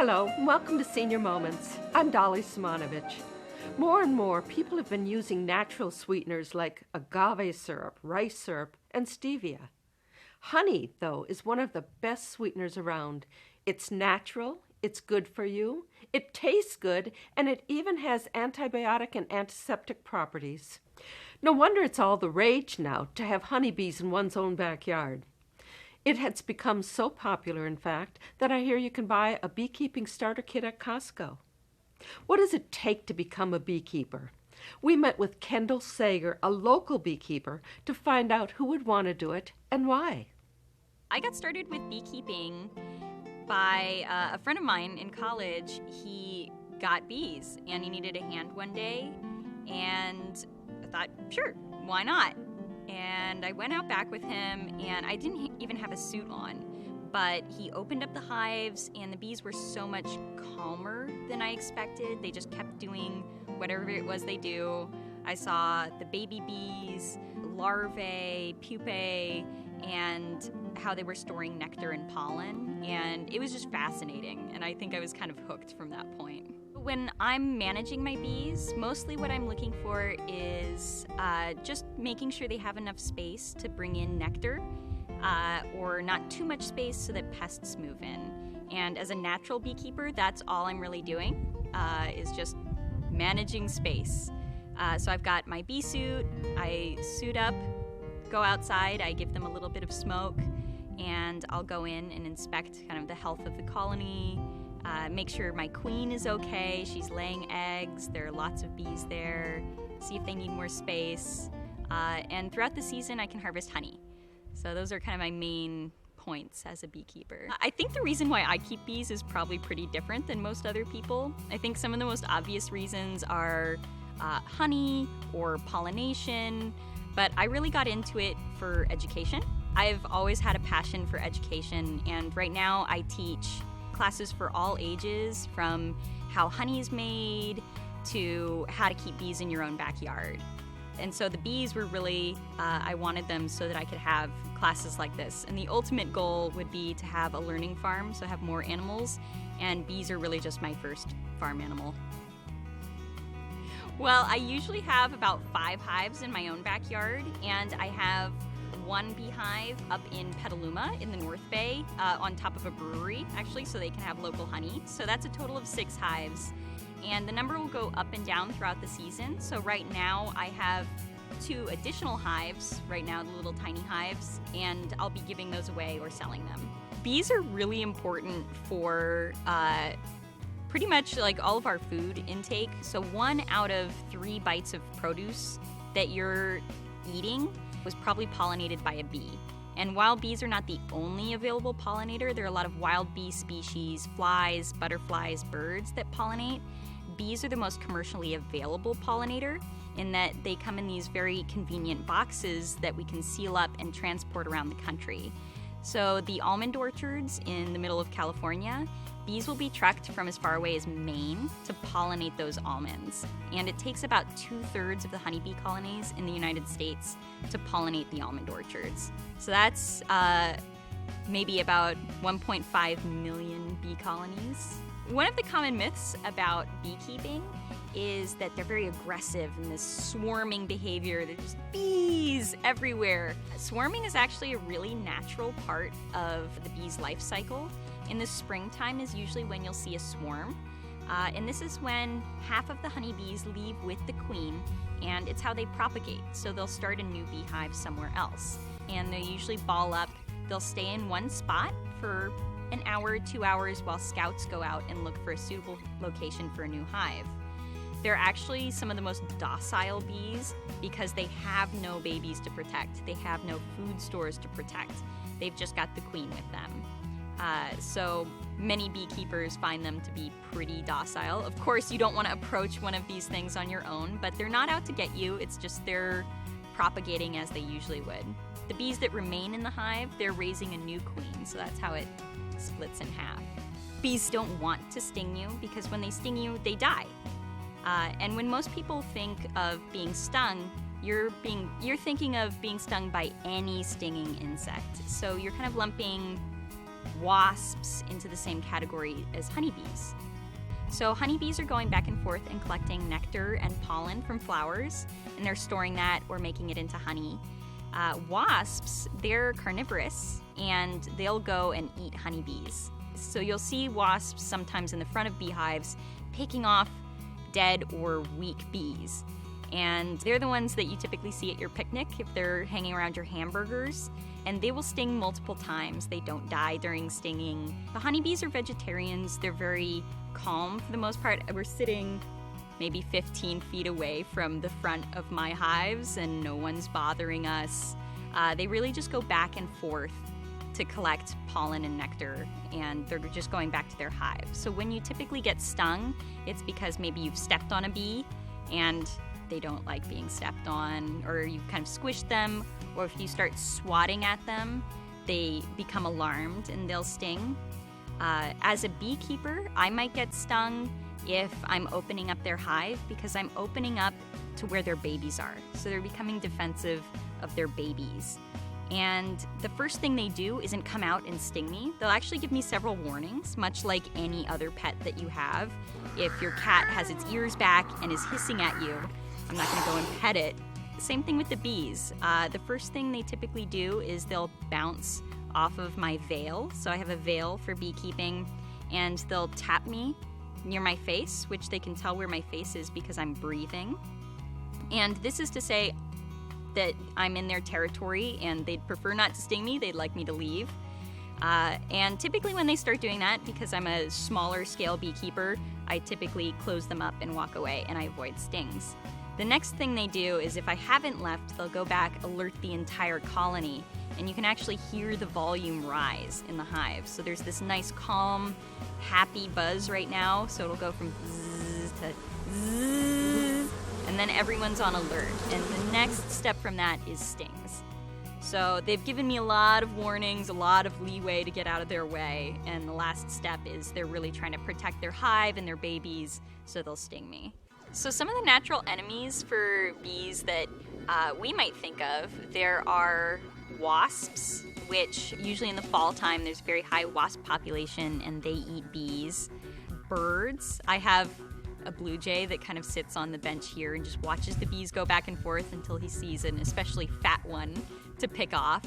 Hello, and welcome to Senior Moments. I'm Dolly Simonovich. More and more, people have been using natural sweeteners like agave syrup, rice syrup, and stevia. Honey, though, is one of the best sweeteners around. It's natural, it's good for you, it tastes good, and it even has antibiotic and antiseptic properties. No wonder it's all the rage now to have honeybees in one's own backyard. It has become so popular, in fact, that I hear you can buy a beekeeping starter kit at Costco. What does it take to become a beekeeper? We met with Kendall Sager, a local beekeeper, to find out who would want to do it and why. I got started with beekeeping by a friend of mine in college. He got bees and he needed a hand one day, and I thought, sure, why not? And I went out back with him, and I didn't even have a suit on, but he opened up the hives, and the bees were so much calmer than I expected. They just kept doing whatever it was they do. I saw the baby bees, larvae, pupae, and how they were storing nectar and pollen, and it was just fascinating, and I think I was kind of hooked from that point. When I'm managing my bees, mostly what I'm looking for is just making sure they have enough space to bring in nectar, or not too much space so that pests move in. And as a natural beekeeper, that's all I'm really doing, is just managing space. So I've got my bee suit, I suit up, go outside, I give them a little bit of smoke, and I'll go in and inspect kind of the health of the colony, make sure my queen is okay, she's laying eggs, there are lots of bees there, see if they need more space, and throughout the season I can harvest honey. So those are kind of my main points as a beekeeper. I think the reason why I keep bees is probably pretty different than most other people. I think some of the most obvious reasons are honey or pollination, but I really got into it for education. I've always had a passion for education, and right now I teach classes for all ages, from how honey is made to how to keep bees in your own backyard. And so the bees were really, I wanted them so that I could have classes like this. And the ultimate goal would be to have a learning farm, so have more animals, and bees are really just my first farm animal. Well, I usually have about 5 hives in my own backyard, and I have one beehive up in Petaluma in the North Bay, on top of a brewery, actually, so they can have local honey. So that's a total of 6 hives. And the number will go up and down throughout the season. So right now I have 2 additional hives, right now the little tiny hives, and I'll be giving those away or selling them. Bees are really important for pretty much like all of our food intake. So 1 out of 3 bites of produce that you're eating was probably pollinated by a bee. And while bees are not the only available pollinator, there are a lot of wild bee species, flies, butterflies, birds that pollinate. Bees are the most commercially available pollinator in that they come in these very convenient boxes that we can seal up and transport around the country. So the almond orchards in the middle of California, bees will be trucked from as far away as Maine to pollinate those almonds. And it takes about 2/3 of the honeybee colonies in the United States to pollinate the almond orchards. So that's maybe about 1.5 million bee colonies. One of the common myths about beekeeping is that they're very aggressive in this swarming behavior. There's bees everywhere. Swarming is actually a really natural part of the bee's life cycle. In the springtime is usually when you'll see a swarm. And this is when half of the honeybees leave with the queen, and it's how they propagate. So they'll start a new beehive somewhere else. And they usually ball up. They'll stay in one spot for an hour, 2 hours while scouts go out and look for a suitable location for a new hive. They're actually some of the most docile bees because they have no babies to protect. They have no food stores to protect. They've just got the queen with them. So many beekeepers find them to be pretty docile. Of course, you don't want to approach one of these things on your own, but they're not out to get you. It's just they're propagating as they usually would. The bees that remain in the hive, they're raising a new queen, so that's how it splits in half. Bees don't want to sting you because when they sting you, they die. And when most people think of being stung, you're thinking of being stung by any stinging insect. So you're kind of lumping wasps into the same category as honeybees. So honeybees are going back and forth and collecting nectar and pollen from flowers, and they're storing that or making it into honey. Wasps, they're carnivorous, and they'll go and eat honeybees. So you'll see wasps sometimes in the front of beehives picking off dead or weak bees. And they're the ones that you typically see at your picnic if they're hanging around your hamburgers. And they will sting multiple times. They don't die during stinging. The honeybees are vegetarians. They're very calm for the most part. We're sitting maybe 15 feet away from the front of my hives, and no one's bothering us. They really just go back and forth to collect pollen and nectar, and they're just going back to their hive. So when you typically get stung, it's because maybe you've stepped on a bee and they don't like being stepped on, or you've kind of squished them, or if you start swatting at them, they become alarmed and they'll sting. As a beekeeper, I might get stung if I'm opening up their hive, because I'm opening up to where their babies are. So they're becoming defensive of their babies. And the first thing they do isn't come out and sting me. They'll actually give me several warnings, much like any other pet that you have. If your cat has its ears back and is hissing at you, I'm not gonna go and pet it. Same thing with the bees. The first thing they typically do is they'll bounce off of my veil. So I have a veil for beekeeping, and they'll tap me near my face, which they can tell where my face is because I'm breathing. And this is to say that I'm in their territory and they'd prefer not to sting me, they'd like me to leave. And typically when they start doing that, because I'm a smaller scale beekeeper, I typically close them up and walk away, and I avoid stings. The next thing they do is, if I haven't left, they'll go back, alert the entire colony, and you can actually hear the volume rise in the hive. So there's this nice, calm, happy buzz right now, so it'll go from zzz to zzz, and then everyone's on alert. And the next step from that is stings. So they've given me a lot of warnings, a lot of leeway to get out of their way, and the last step is they're really trying to protect their hive and their babies, so they'll sting me. So some of the natural enemies for bees that we might think of, there are wasps, which usually in the fall time there's a very high wasp population and they eat bees. Birds, I have a blue jay that kind of sits on the bench here and just watches the bees go back and forth until he sees an especially fat one to pick off.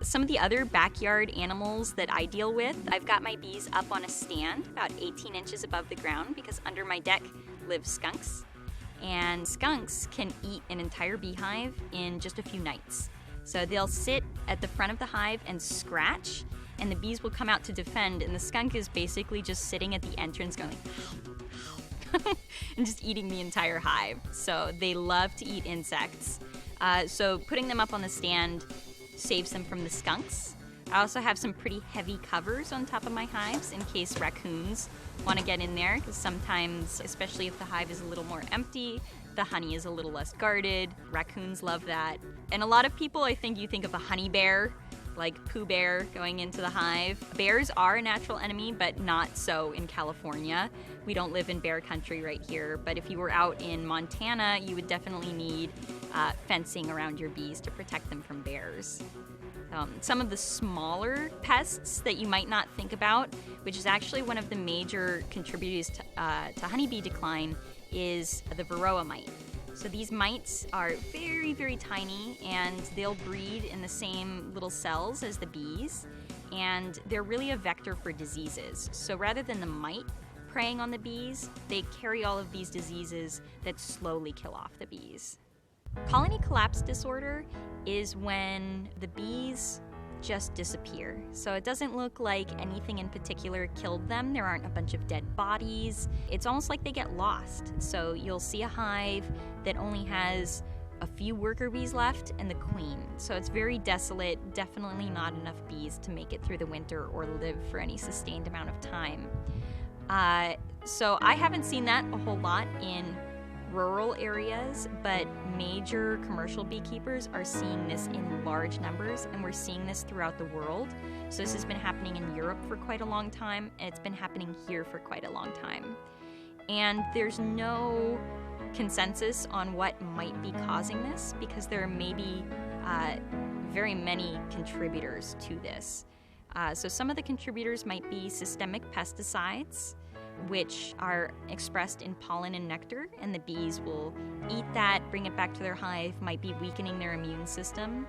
Some of the other backyard animals that I deal with, I've got my bees up on a stand about 18 inches above the ground, because under my deck live skunks. And skunks can eat an entire beehive in just a few nights. So they'll sit at the front of the hive and scratch, and the bees will come out to defend, and the skunk is basically just sitting at the entrance going and just eating the entire hive. So they love to eat insects. So putting them up on the stand saves them from the skunks. I also have some pretty heavy covers on top of my hives in case raccoons want to get in there, because sometimes, especially if the hive is a little more empty, the honey is a little less guarded. Raccoons love that. And a lot of people, I think you think of a honey bear, like Pooh Bear going into the hive. Bears are a natural enemy, but not so in California. We don't live in bear country right here, but if you were out in Montana, you would definitely need fencing around your bees to protect them from bears. Some of the smaller pests that you might not think about, which is actually one of the major contributors to honeybee decline, is the varroa mite. So these mites are very, very tiny, and they'll breed in the same little cells as the bees, and they're really a vector for diseases. So rather than the mite preying on the bees, they carry all of these diseases that slowly kill off the bees. Colony collapse disorder is when the bees just disappear. So it doesn't look like anything in particular killed them. There aren't a bunch of dead bodies. It's almost like they get lost. So you'll see a hive that only has a few worker bees left and the queen. So it's very desolate, definitely not enough bees to make it through the winter or live for any sustained amount of time. So I haven't seen that a whole lot in rural areas, but major commercial beekeepers are seeing this in large numbers, and we're seeing this throughout the world. So this has been happening in Europe for quite a long time, and it's been happening here for quite a long time. And there's no consensus on what might be causing this, because there may be very many contributors to this. So some of the contributors might be systemic pesticides, which are expressed in pollen and nectar, and the bees will eat that, bring it back to their hive, might be weakening their immune system.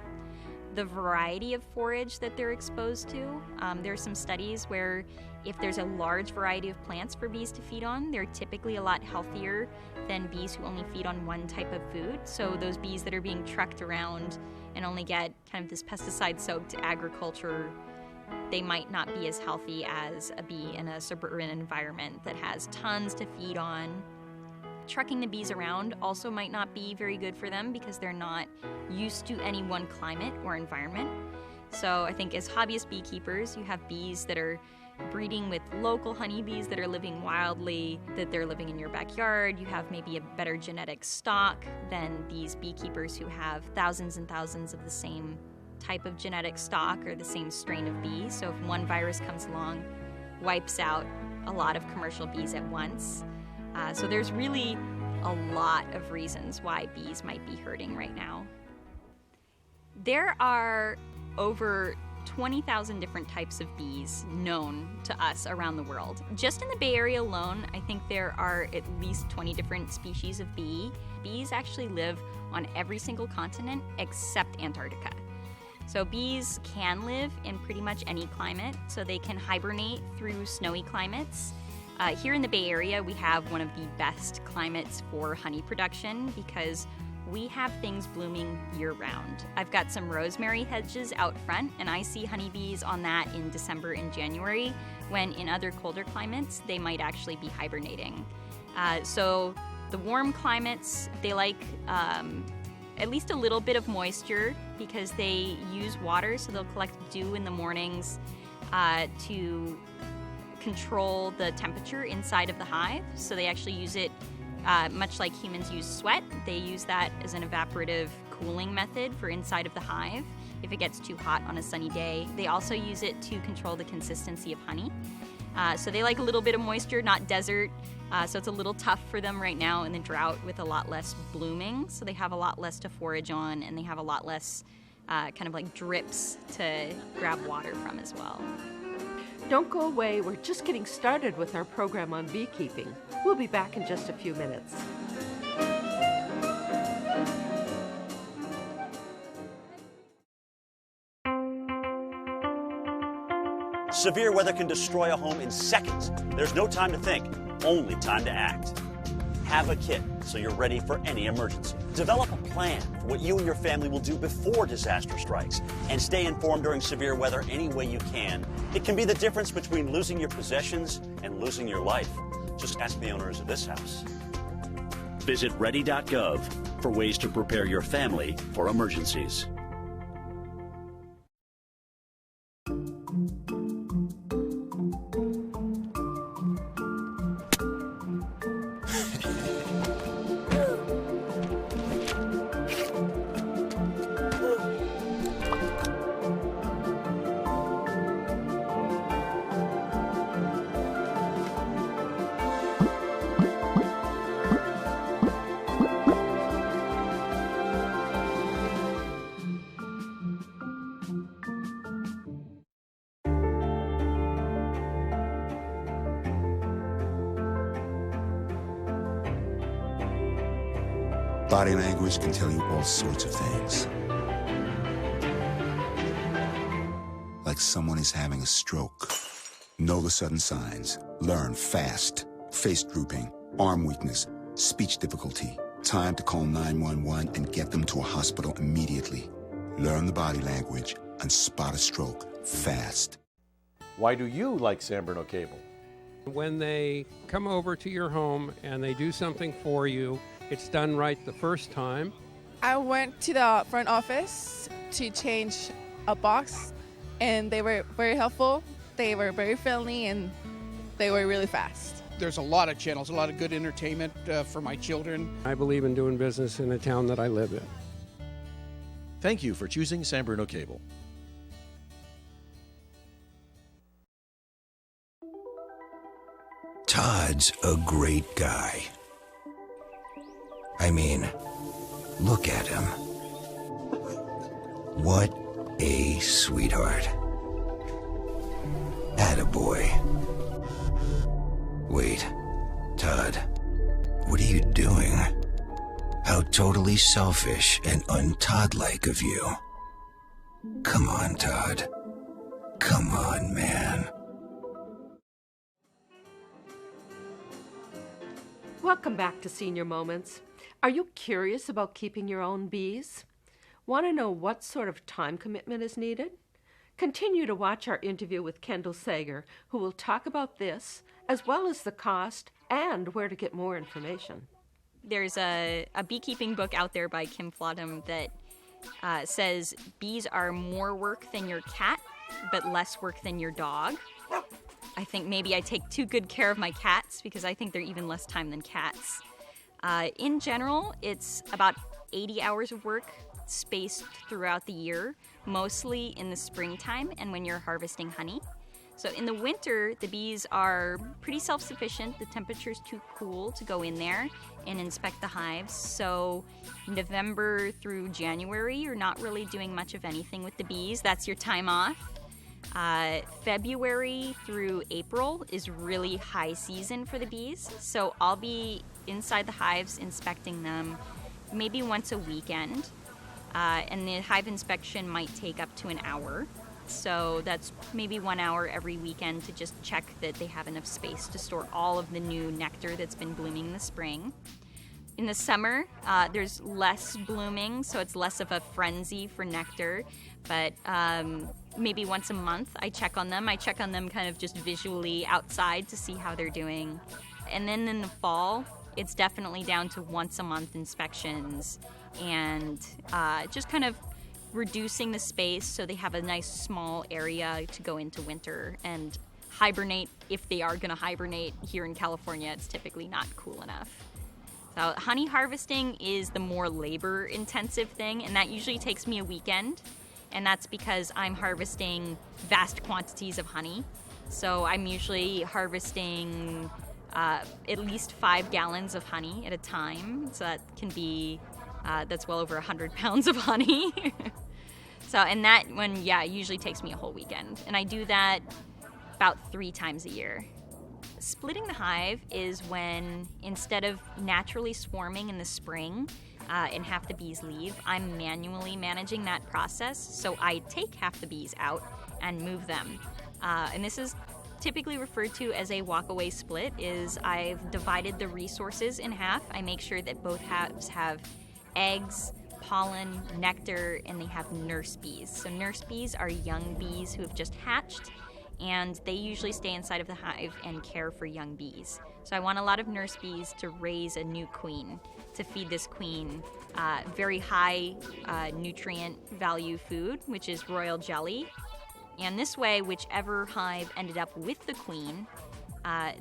The variety of forage that they're exposed to. There are some studies where if there's a large variety of plants for bees to feed on, they're typically a lot healthier than bees who only feed on one type of food. So those bees that are being trucked around and only get kind of this pesticide-soaked agriculture, they might not be as healthy as a bee in a suburban environment that has tons to feed on. Trucking the bees around also might not be very good for them because they're not used to any one climate or environment. So I think as hobbyist beekeepers, you have bees that are breeding with local honeybees that are living wildly, that they're living in your backyard. You have maybe a better genetic stock than these beekeepers who have thousands and thousands of the same type of genetic stock or the same strain of bees. So if one virus comes along, wipes out a lot of commercial bees at once. So there's really a lot of reasons why bees might be hurting right now. There are over 20,000 different types of bees known to us around the world. Just in the Bay Area alone, I think there are at least 20 different species of bee. Bees actually live on every single continent except Antarctica. So bees can live in pretty much any climate, so they can hibernate through snowy climates. Here in the Bay Area, we have one of the best climates for honey production because we have things blooming year-round. I've got some rosemary hedges out front, and I see honeybees on that in December and January, when in other colder climates, they might actually be hibernating. So the warm climates, they like at least a little bit of moisture because they use water, so they'll collect dew in the mornings to control the temperature inside of the hive. So they actually use it much like humans use sweat. They use that as an evaporative cooling method for inside of the hive if it gets too hot on a sunny day. They also use it to control the consistency of honey. So they like a little bit of moisture, not desert. So it's a little tough for them right now in the drought with a lot less blooming. So they have a lot less to forage on, and they have a lot less kind of like drips to grab water from as well. Don't go away. We're just getting started with our program on beekeeping. We'll be back in just a few minutes. Severe weather can destroy a home in seconds. There's no time to think, only time to act. Have a kit so you're ready for any emergency. Develop a plan for what you and your family will do before disaster strikes, and stay informed during severe weather any way you can. It can be the difference between losing your possessions and losing your life. Just ask the owners of this house. Visit ready.gov for ways to prepare your family for emergencies. Body language can tell you all sorts of things. Like someone is having a stroke. Know the sudden signs. Learn fast. Face drooping, arm weakness, speech difficulty. Time to call 911 and get them to a hospital immediately. Learn the body language and spot a stroke fast. Why do you like San Bruno Cable? When they come over to your home and they do something for you, it's done right the first time. I went to the front office to change a box, and they were very helpful. They were very friendly, and they were really fast. There's a lot of channels, a lot of good entertainment for my children. I believe in doing business in the town that I live in. Thank you for choosing San Bruno Cable. Todd's a great guy. I mean, look at him. What a sweetheart. Attaboy. Wait, Todd, what are you doing? How totally selfish and un-Todd-like of you. Come on, Todd. Come on, man. Welcome back to Senior Moments. Are you curious about keeping your own bees? Want to know what sort of time commitment is needed? Continue to watch our interview with Kendall Sager, who will talk about this, as well as the cost and where to get more information. There's a beekeeping book out there by Kim Flodham that says bees are more work than your cat, but less work than your dog. I think maybe I take too good care of my cats because I think they're even less time than cats. In general, it's about 80 hours of work spaced throughout the year, mostly in the springtime and when you're harvesting honey. So in the winter, the bees are pretty self-sufficient. The temperature's too cool to go in there and inspect the hives. So November through January, you're not really doing much of anything with the bees. That's your time off. February through April is really high season for the bees. So I'll be inside the hives inspecting them maybe once a weekend. And the hive inspection might take up to an hour. So that's maybe 1 hour every weekend to just check that they have enough space to store all of the new nectar that's been blooming in the spring. In the summer, there's less blooming, so it's less of a frenzy for nectar. But maybe once a month, I check on them. I check on them kind of just visually outside to see how they're doing. And then in the fall, it's definitely down to once a month inspections and just kind of reducing the space so they have a nice small area to go into winter and hibernate if they are going to hibernate. Here in California, it's typically not cool enough. So honey harvesting is the more labor-intensive thing, and that usually takes me a weekend, and that's because I'm harvesting vast quantities of honey. So I'm usually harvesting at least 5 gallons of honey at a time, so that can be that's well over 100 pounds of honey. So, and that one, usually takes me a whole weekend. And I do that about 3 times a year. Splitting the hive is when, instead of naturally swarming in the spring and half the bees leave, I'm manually managing that process. So I take half the bees out and move them. And this is typically referred to as a walk-away split, is I've divided the resources in half. I make sure that both halves have eggs, pollen, nectar, and they have nurse bees. So nurse bees are young bees who have just hatched, and they usually stay inside of the hive and care for young bees. So I want a lot of nurse bees to raise a new queen, to feed this queen very high nutrient value food, which is royal jelly. And this way, whichever hive ended up with the queen,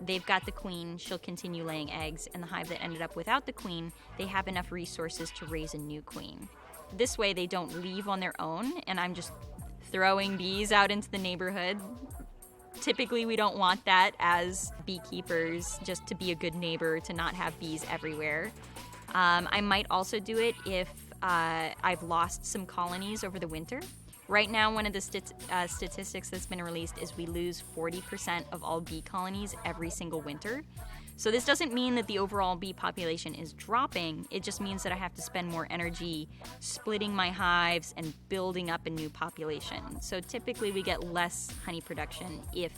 they've got the queen, she'll continue laying eggs, and the hive that ended up without the queen, they have enough resources to raise a new queen. This way they don't leave on their own, and I'm just throwing bees out into the neighborhood. Typically we don't want that as beekeepers, just to be a good neighbor, to not have bees everywhere. I might also do it if I've lost some colonies over the winter. Right now, one of the statistics that's been released is we lose 40% of all bee colonies every single winter. So this doesn't mean that the overall bee population is dropping. It just means that I have to spend more energy splitting my hives and building up a new population. So typically we get less honey production if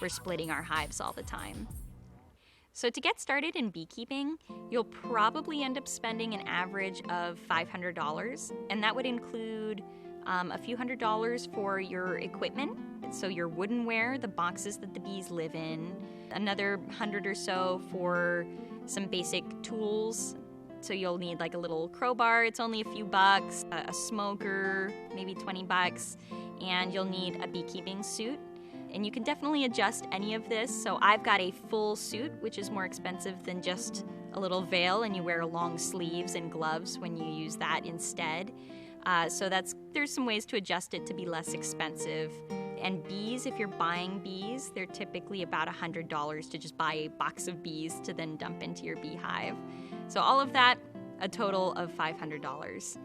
we're splitting our hives all the time. So to get started in beekeeping, you'll probably end up spending an average of $500, and that would include a few $100s for your equipment, so your woodenware, the boxes that the bees live in, another $100 or so for some basic tools. So you'll need like a little crowbar, it's only a few bucks, a smoker, maybe $20, and you'll need a beekeeping suit. And you can definitely adjust any of this. So I've got a full suit, which is more expensive than just a little veil, and you wear long sleeves and gloves when you use that instead. So there's some ways to adjust it to be less expensive. And bees, if you're buying bees, they're typically about $100 to just buy a box of bees to then dump into your beehive. So all of that, a total of $500.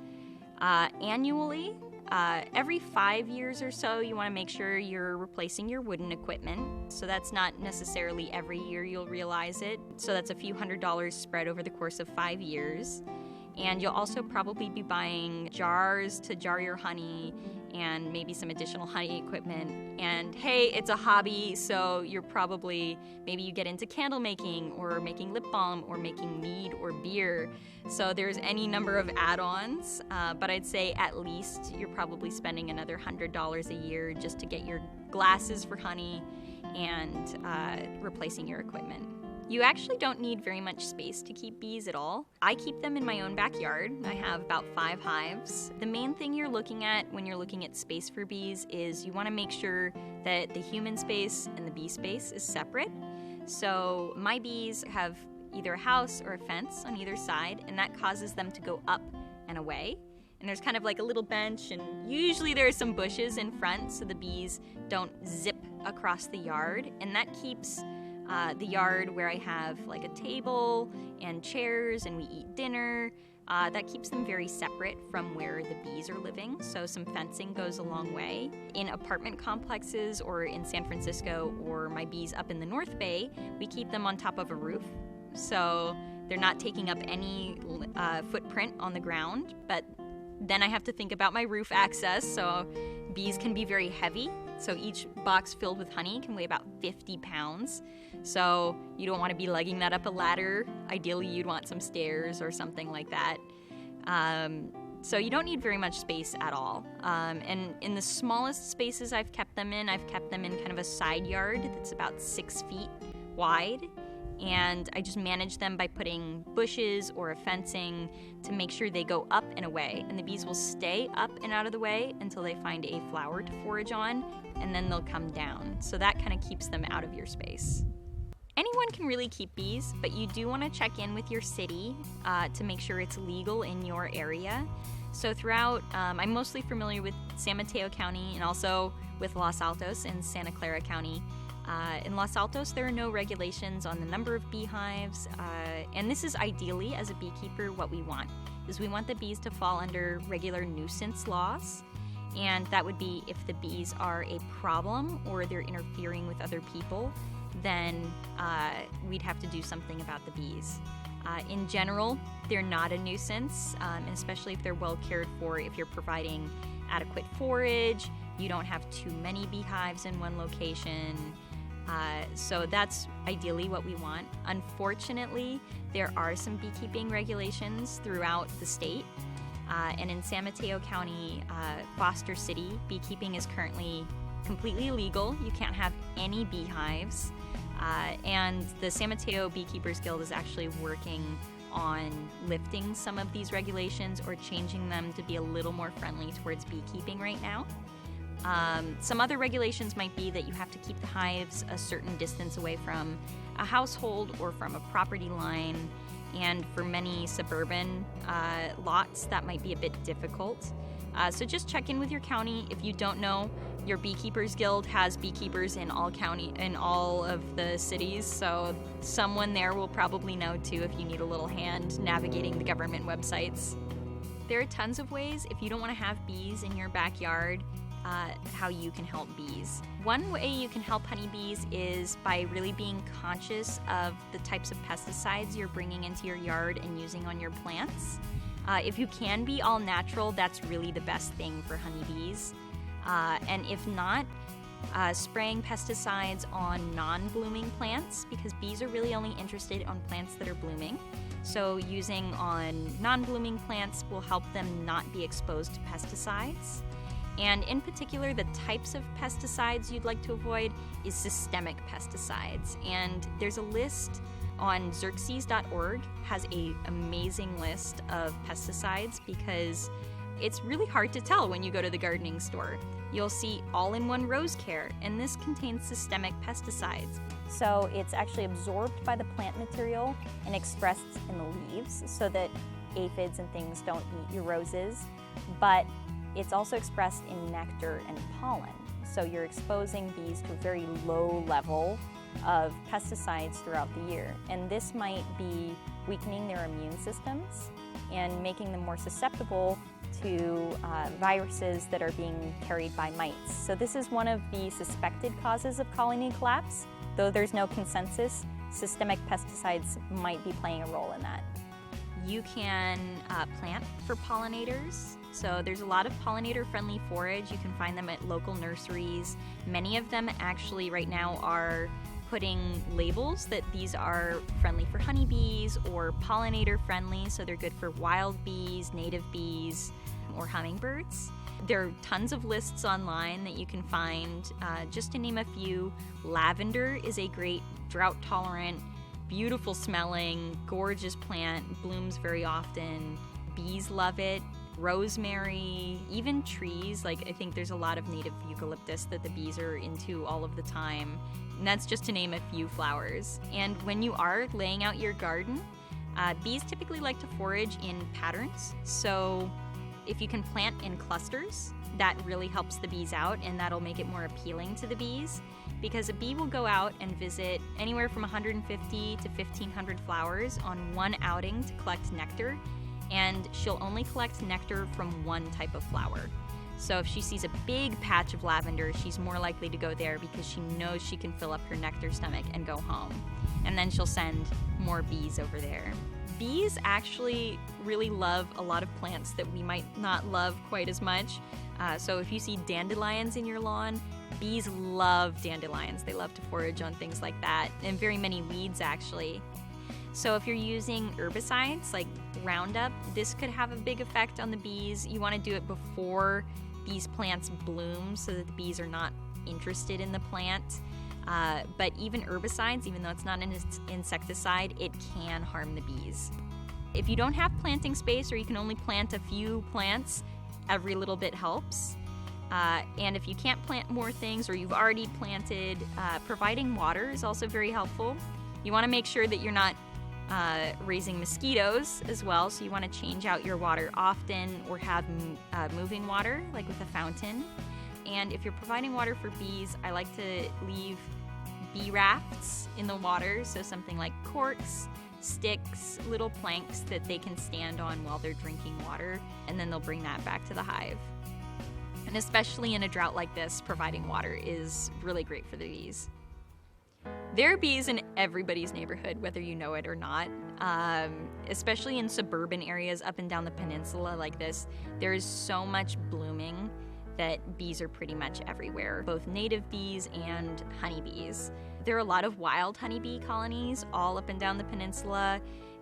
Annually, Every 5 years or so, you want to make sure you're replacing your wooden equipment. So that's not necessarily every year you'll realize it. So that's a few $100s spread over the course of 5 years. And you'll also probably be buying jars to jar your honey and maybe some additional honey equipment. And hey, it's a hobby, so you're probably, maybe you get into candle making or making lip balm or making mead or beer. So there's any number of add-ons, but I'd say at least you're probably spending another $100 a year just to get your glasses for honey and replacing your equipment. You actually don't need very much space to keep bees at all. I keep them in my own backyard. I have about 5 hives. The main thing you're looking at when you're looking at space for bees is you want to make sure that the human space and the bee space is separate. So my bees have either a house or a fence on either side, and that causes them to go up and away. And there's kind of like a little bench, and usually there's some bushes in front so the bees don't zip across the yard, and that keeps the yard where I have like a table and chairs and we eat dinner, that keeps them very separate from where the bees are living. So some fencing goes a long way. In apartment complexes or in San Francisco or my bees up in the North Bay, we keep them on top of a roof. So they're not taking up any footprint on the ground, but then I have to think about my roof access. So bees can be very heavy. So each box filled with honey can weigh about 50 pounds. So you don't want to be lugging that up a ladder. Ideally, you'd want some stairs or something like that. So you don't need very much space at all. And in the smallest spaces I've kept them in kind of a side yard that's about 6 feet wide. And I just manage them by putting bushes or a fencing to make sure they go up and away. And the bees will stay up and out of the way until they find a flower to forage on, and then they'll come down. So that kind of keeps them out of your space. Anyone can really keep bees, but you do want to check in with your city to make sure it's legal in your area. So throughout, I'm mostly familiar with San Mateo County and also with Los Altos and Santa Clara County. In Los Altos, there are no regulations on the number of beehives, and this is ideally, as a beekeeper, what we want, is we want the bees to fall under regular nuisance laws, and that would be if the bees are a problem or they're interfering with other people, then we'd have to do something about the bees. In general, they're not a nuisance, and especially if they're well cared for, if you're providing adequate forage, you don't have too many beehives in one location. So that's ideally what we want. Unfortunately, there are some beekeeping regulations throughout the state. And in San Mateo County, Foster City, beekeeping is currently completely illegal. You can't have any beehives. And the San Mateo Beekeepers Guild is actually working on lifting some of these regulations or changing them to be a little more friendly towards beekeeping right now. Some other regulations might be that you have to keep the hives a certain distance away from a household or from a property line, and for many suburban lots, that might be a bit difficult. So just check in with your county. If you don't know, your Beekeepers Guild has beekeepers in all of the cities, so someone there will probably know too if you need a little hand navigating the government websites. There are tons of ways, if you don't want to have bees in your backyard, how you can help bees. One way you can help honeybees is by really being conscious of the types of pesticides you're bringing into your yard and using on your plants. If you can be all natural, that's really the best thing for honeybees. And if not, spraying pesticides on non-blooming plants, because bees are really only interested on plants that are blooming. So using on non-blooming plants will help them not be exposed to pesticides. And in particular, the types of pesticides you'd like to avoid is systemic pesticides. And there's a list on Xerxes.org, has an amazing list of pesticides because it's really hard to tell when you go to the gardening store. You'll see all-in-one rose care, and this contains systemic pesticides. So it's actually absorbed by the plant material and expressed in the leaves so that aphids and things don't eat your roses. But it's also expressed in nectar and pollen. So you're exposing bees to a very low level of pesticides throughout the year. And this might be weakening their immune systems and making them more susceptible to viruses that are being carried by mites. So this is one of the suspected causes of colony collapse. Though there's no consensus, systemic pesticides might be playing a role in that. You can plant for pollinators. So there's a lot of pollinator-friendly forage. You can find them at local nurseries. Many of them actually right now are putting labels that these are friendly for honeybees or pollinator-friendly, so they're good for wild bees, native bees, or hummingbirds. There are tons of lists online that you can find. Just to name a few, lavender is a great drought-tolerant, beautiful smelling, gorgeous plant, blooms very often. Bees love it. Rosemary, even trees, like I think there's a lot of native eucalyptus that the bees are into all of the time. And that's just to name a few flowers. And when you are laying out your garden, bees typically like to forage in patterns. So if you can plant in clusters, that really helps the bees out, and that'll make it more appealing to the bees, because a bee will go out and visit anywhere from 150 to 1,500 flowers on one outing to collect nectar, and she'll only collect nectar from one type of flower. So if she sees a big patch of lavender, she's more likely to go there because she knows she can fill up her nectar stomach and go home. And then she'll send more bees over there. Bees actually really love a lot of plants that we might not love quite as much. So if you see dandelions in your lawn, bees love dandelions. They love to forage on things like that, and very many weeds actually. So if you're using herbicides like Roundup, this could have a big effect on the bees. You want to do it before these plants bloom so that the bees are not interested in the plant. But even herbicides, even though it's not an insecticide, it can harm the bees. If you don't have planting space, or you can only plant a few plants, every little bit helps. And if you can't plant more things, or you've already planted, providing water is also very helpful. You want to make sure that you're not raising mosquitoes as well, so you want to change out your water often, or have moving water, like with a fountain. And if you're providing water for bees, I like to leave bee rafts in the water, so something like corks, sticks, little planks that they can stand on while they're drinking water, and then they'll bring that back to the hive. And especially in a drought like this, providing water is really great for the bees. There are bees in everybody's neighborhood, whether you know it or not. Especially in suburban areas up and down the peninsula like this, there is so much blooming that bees are pretty much everywhere, both native bees and honeybees. There are a lot of wild honeybee colonies all up and down the peninsula,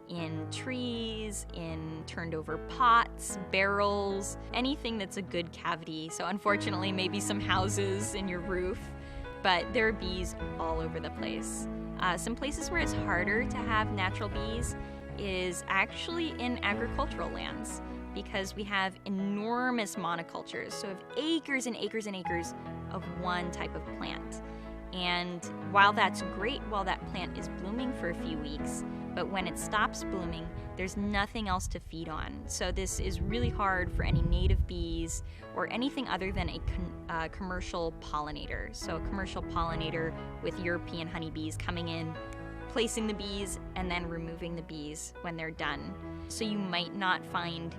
in trees, in turned over pots, barrels, anything that's a good cavity. So unfortunately, maybe some houses in your roof. But there are bees all over the place. Some places where it's harder to have natural bees is actually in agricultural lands, because we have enormous monocultures. So we have acres and acres and acres of one type of plant. And while that's great while that plant is blooming for a few weeks, but when it stops blooming, there's nothing else to feed on. So this is really hard for any native bees or anything other than a commercial pollinator. So a commercial pollinator with European honeybees coming in, placing the bees, and then removing the bees when they're done. So you might not find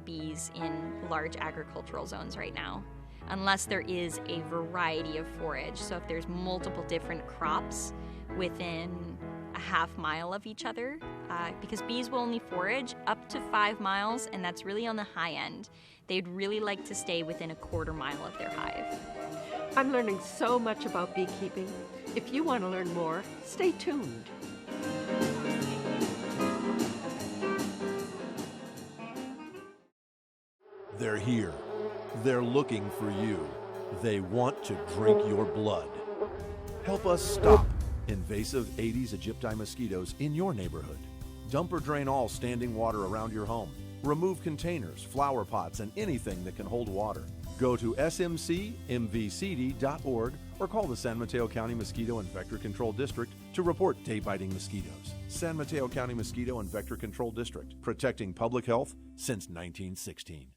bees in large agricultural zones right now, unless there is a variety of forage. So if there's multiple different crops within a half mile of each other, because bees will only forage up to 5 miles, and that's really on the high end. They'd really like to stay within a quarter mile of their hive. I'm learning so much about beekeeping. If you want to learn more, stay tuned. They're here. They're looking for you. They want to drink your blood. Help us stop invasive Aedes aegypti mosquitoes in your neighborhood. Dump or drain all standing water around your home. Remove containers, flower pots, and anything that can hold water. Go to smcmvcd.org or call the San Mateo County Mosquito and Vector Control District to report day-biting mosquitoes. San Mateo County Mosquito and Vector Control District, protecting public health since 1916.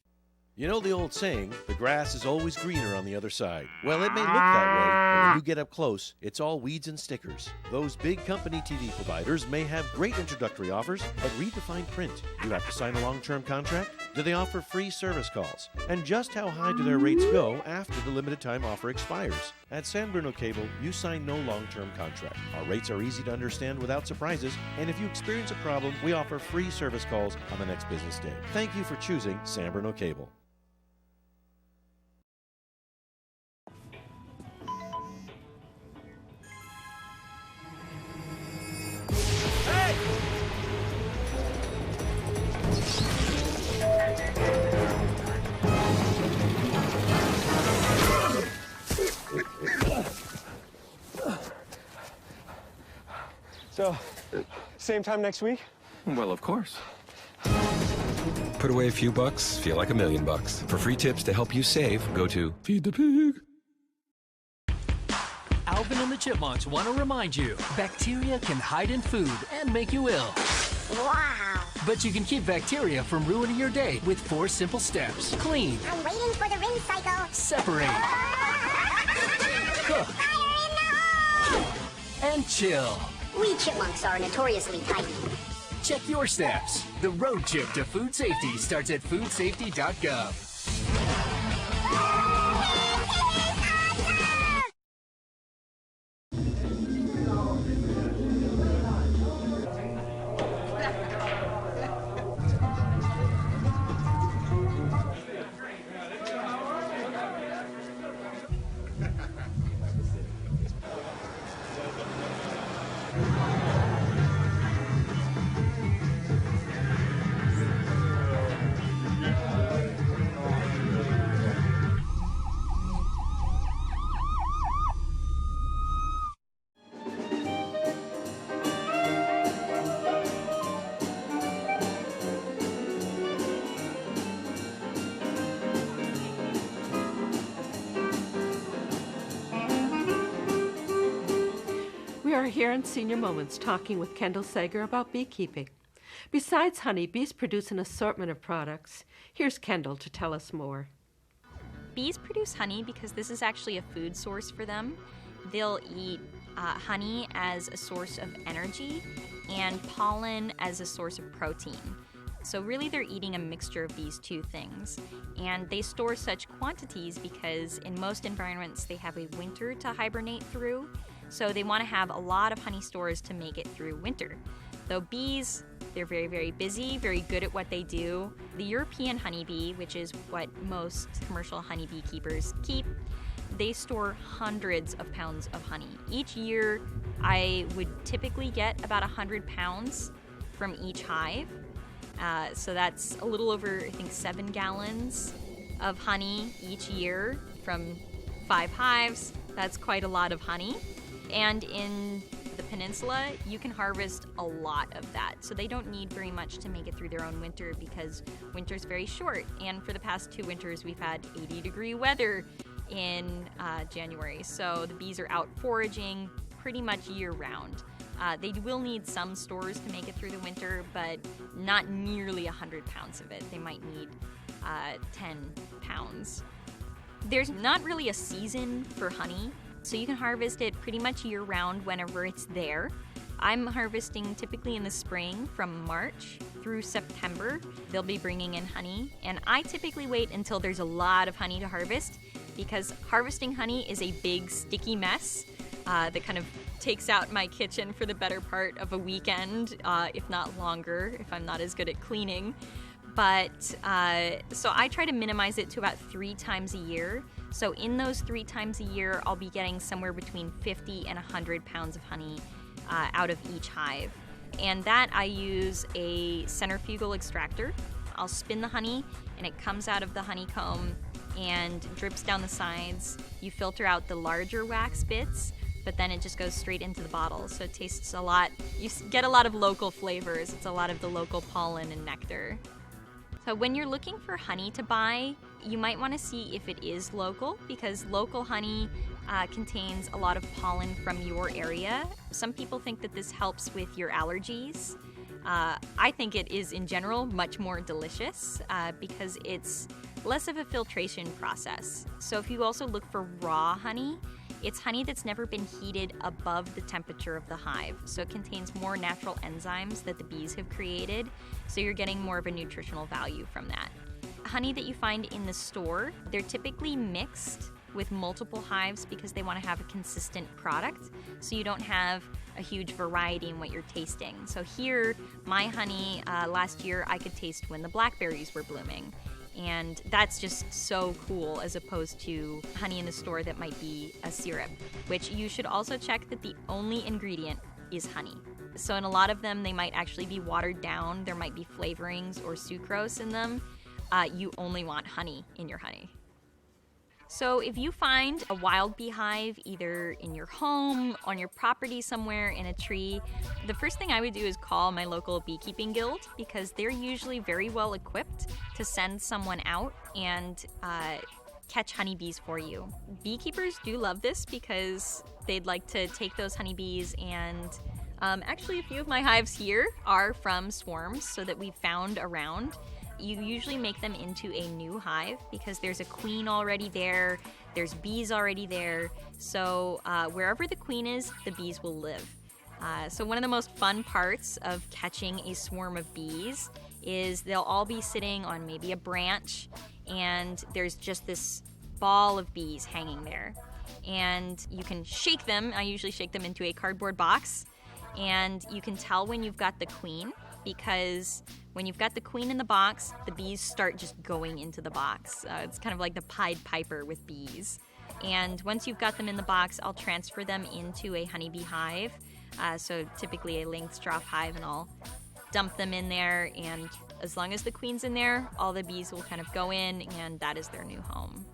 You know the old saying, the grass is always greener on the other side. Well, it may look that way, but when you get up close, it's all weeds and stickers. Those big company TV providers may have great introductory offers, but read the fine print. You have to sign a long-term contract? Do they offer free service calls? And just how high do their rates go after the limited time offer expires? At San Bruno Cable, you sign no long-term contract. Our rates are easy to understand without surprises, and if you experience a problem, we offer free service calls on the next business day. Thank you for choosing San Bruno Cable. So, same time next week? Well, of course. Put away a few bucks, feel like $1 million. For free tips to help you save, go to Feed the Pig. Alvin and the Chipmunks want to remind you, bacteria can hide in food and make you ill. Wow. But you can keep bacteria from ruining your day with 4 simple steps. Clean. I'm waiting for the ring cycle. Separate. Cook. Fire in the hole! And chill. We chipmunks are notoriously tidy. Check your steps. The road trip to food safety starts at foodsafety.gov. We are here in Senior Moments talking with Kendall Sager about beekeeping. Besides honey, bees produce an assortment of products. Here's Kendall to tell us more. Bees produce honey because this is actually a food source for them. They'll eat honey as a source of energy and pollen as a source of protein. So really they're eating a mixture of these two things. And they store such quantities because in most environments they have a winter to hibernate through. So they want to have a lot of honey stores to make it through winter. Though bees, they're very, very busy, very good at what they do. The European honeybee, which is what most commercial honeybee keepers keep, they store hundreds of pounds of honey. Each year, I would typically get about 100 pounds from each hive. So that's a little over, I think, 7 gallons of honey each year from 5 hives. That's quite a lot of honey. And in the peninsula, you can harvest a lot of that. So they don't need very much to make it through their own winter because winter's very short. And for the past 2 winters, we've had 80-degree weather in January. So the bees are out foraging pretty much year-round. They will need some stores to make it through the winter, but not nearly 100 pounds of it. They might need 10 pounds. There's not really a season for honey. So you can harvest it pretty much year-round whenever it's there. I'm harvesting typically in the spring from March through September. They'll be bringing in honey, and I typically wait until there's a lot of honey to harvest because harvesting honey is a big sticky mess that kind of takes out my kitchen for the better part of a weekend, if not longer, if I'm not as good at cleaning. But so I try to minimize it to about 3 times a year. So in those 3 times a year, I'll be getting somewhere between 50 and 100 pounds of honey out of each hive. And that I use a centrifugal extractor. I'll spin the honey and it comes out of the honeycomb and drips down the sides. You filter out the larger wax bits, but then it just goes straight into the bottle. So it tastes a lot, you get a lot of local flavors. It's a lot of the local pollen and nectar. So when you're looking for honey to buy, you might want to see if it is local because local honey contains a lot of pollen from your area. Some people think that this helps with your allergies. I think it is in general much more delicious because it's less of a filtration process. So if you also look for raw honey, it's honey that's never been heated above the temperature of the hive. So it contains more natural enzymes that the bees have created, so you're getting more of a nutritional value from that. Honey that you find in the store, they're typically mixed with multiple hives because they want to have a consistent product, so you don't have a huge variety in what you're tasting. So here, my honey, last year I could taste when the blackberries were blooming. And that's just so cool, as opposed to honey in the store that might be a syrup, which you should also check that the only ingredient is honey. So in a lot of them, they might actually be watered down. There might be flavorings or sucrose in them. You only want honey in your honey. So if you find a wild beehive either in your home, on your property somewhere, in a tree, the first thing I would do is call my local beekeeping guild, because they're usually very well equipped to send someone out and catch honeybees for you. Beekeepers do love this because they'd like to take those honeybees and actually a few of my hives here are from swarms, so that we've found around. You usually make them into a new hive because there's a queen already there, there's bees already there, so wherever the queen is, the bees will live. So one of the most fun parts of catching a swarm of bees is they'll all be sitting on maybe a branch, and there's just this ball of bees hanging there. And you can shake them. I usually shake them into a cardboard box, and you can tell when you've got the queen, because when you've got the queen in the box, the bees start just going into the box. It's kind of like the Pied Piper with bees. And once you've got them in the box, I'll transfer them into a honeybee hive. So typically a Langstroth hive, and I'll dump them in there. And as long as the queen's in there, all the bees will kind of go in, and that is their new home.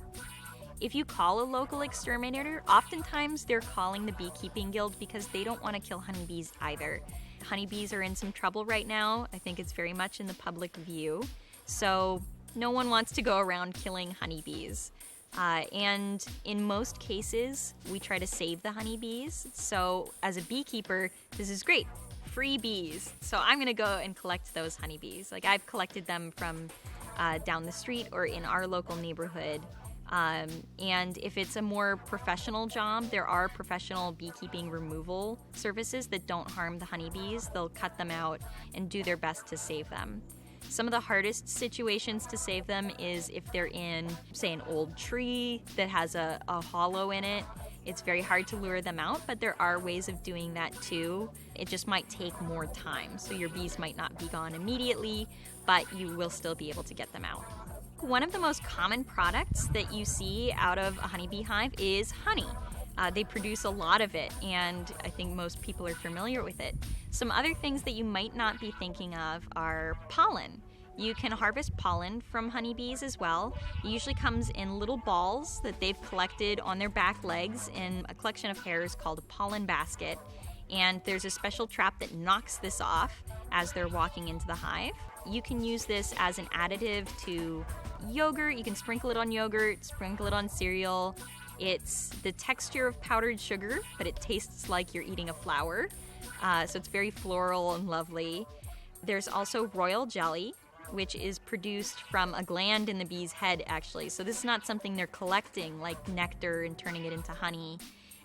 If you call a local exterminator, oftentimes they're calling the beekeeping guild because they don't want to kill honeybees either. Honeybees are in some trouble right now. I think it's very much in the public view. So no one wants to go around killing honeybees. And in most cases, we try to save the honeybees. So as a beekeeper, this is great. Free bees. So I'm going to go and collect those honeybees. Like, I've collected them from down the street or in our local neighborhood. And if it's a more professional job, there are professional beekeeping removal services that don't harm the honeybees. They'll cut them out and do their best to save them. Some of the hardest situations to save them is if they're in, say, an old tree that has a hollow in it. It's very hard to lure them out, but there are ways of doing that too. It just might take more time. So your bees might not be gone immediately, but you will still be able to get them out. One of the most common products that you see out of a honeybee hive is honey. They produce a lot of it, and I think most people are familiar with it. Some other things that you might not be thinking of are pollen. You can harvest pollen from honeybees as well. It usually comes in little balls that they've collected on their back legs in a collection of hairs called a pollen basket. And there's a special trap that knocks this off as they're walking into the hive. You can use this as an additive to yogurt. You can sprinkle it on yogurt, sprinkle it on cereal. It's the texture of powdered sugar, but it tastes like you're eating a flower. So it's very floral and lovely. There's also royal jelly, which is produced from a gland in the bee's head, actually. So this is not something they're collecting like nectar and turning it into honey.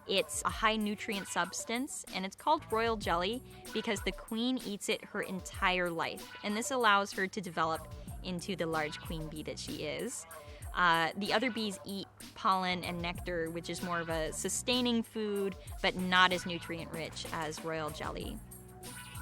It's a high nutrient substance, and it's called royal jelly because the queen eats it her entire life. And this allows her to develop into the large queen bee that she is. The other bees eat pollen and nectar, which is more of a sustaining food, but not as nutrient rich as royal jelly.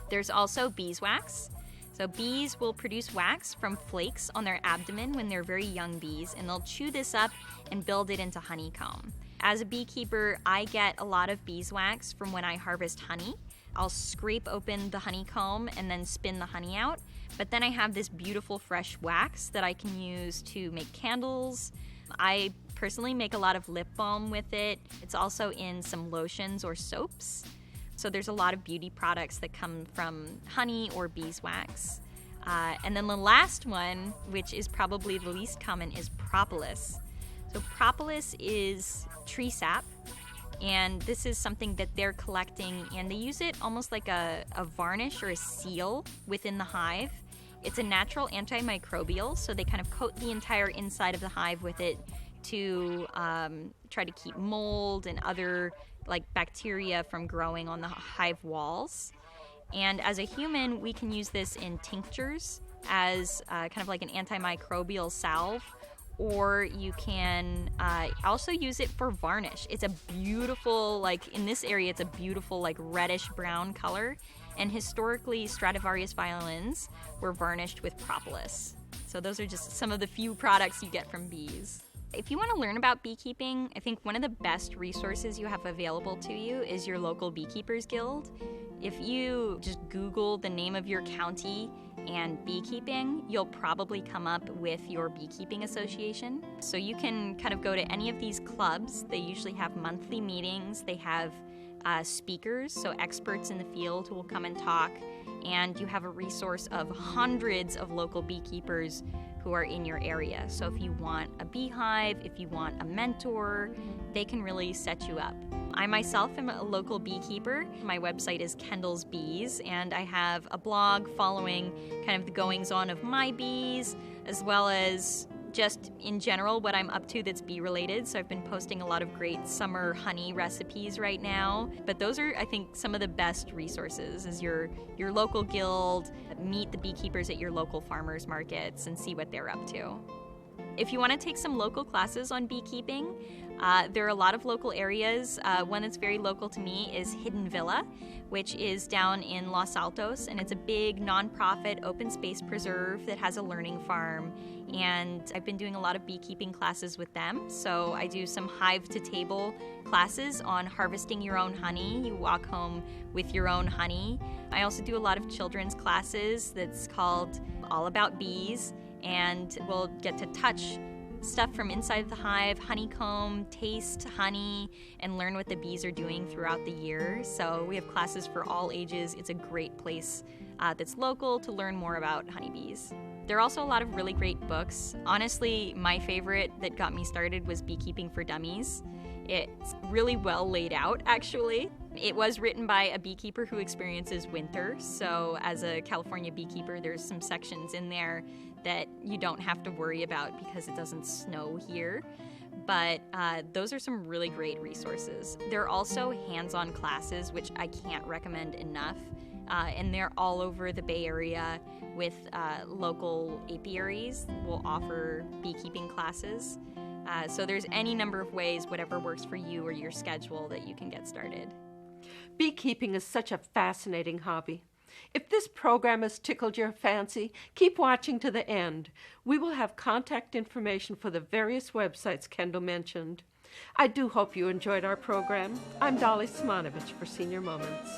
There's also beeswax. So bees will produce wax from flakes on their abdomen when they're very young bees, and they'll chew this up and build it into honeycomb. As a beekeeper, I get a lot of beeswax from when I harvest honey. I'll scrape open the honeycomb and then spin the honey out. But then I have this beautiful fresh wax that I can use to make candles. I personally make a lot of lip balm with it. It's also in some lotions or soaps. So there's a lot of beauty products that come from honey or beeswax. And then the last one, which is probably the least common, is propolis. So propolis is tree sap, and this is something that they're collecting, and they use it almost like a varnish or a seal within the hive. It's a natural antimicrobial, so they kind of coat the entire inside of the hive with it to try to keep mold and other like bacteria from growing on the hive walls. And as a human, we can use this in tinctures as kind of like an antimicrobial salve, or you can also use it for varnish. It's a beautiful, like in this area, it's a beautiful like reddish brown color. And historically, Stradivarius violins were varnished with propolis. So those are just some of the few products you get from bees. If you want to learn about beekeeping, I think one of the best resources you have available to you is your local Beekeepers Guild. If you just Google the name of your county and beekeeping, you'll probably come up with your beekeeping association. So you can kind of go to any of these clubs. They usually have monthly meetings. They have speakers, so experts in the field who will come and talk. And you have a resource of hundreds of local beekeepers who are in your area. So if you want a beehive, if you want a mentor, they can really set you up. I myself am a local beekeeper. My website is Kendall's Bees, and I have a blog following kind of the goings-on of my bees, as well as just in general what I'm up to that's bee related. So I've been posting a lot of great summer honey recipes right now. But those are, I think, some of the best resources is your local guild, meet the beekeepers at your local farmers markets and see what they're up to. If you want to take some local classes on beekeeping, there are a lot of local areas. One that's very local to me is Hidden Villa, which is down in Los Altos, and it's a big nonprofit open space preserve that has a learning farm. And I've been doing a lot of beekeeping classes with them. So I do some hive to table classes on harvesting your own honey. You walk home with your own honey. I also do a lot of children's classes that's called All About Bees, and we'll get to touch stuff from inside the hive, honeycomb, taste honey, and learn what the bees are doing throughout the year. So we have classes for all ages. It's a great place that's local to learn more about honeybees. There are also a lot of really great books. Honestly, my favorite that got me started was Beekeeping for Dummies. It's really well laid out, actually. It was written by a beekeeper who experiences winter, so as a California beekeeper, there's some sections in there that you don't have to worry about because it doesn't snow here. But those are some really great resources. There are also hands-on classes, which I can't recommend enough, and they're all over the Bay Area with local apiaries will offer beekeeping classes. So there's any number of ways, whatever works for you or your schedule, that you can get started. Beekeeping is such a fascinating hobby. If this program has tickled your fancy, keep watching to the end. We will have contact information for the various websites Kendall mentioned. I do hope you enjoyed our program. I'm Dolly Simonovich for Senior Moments.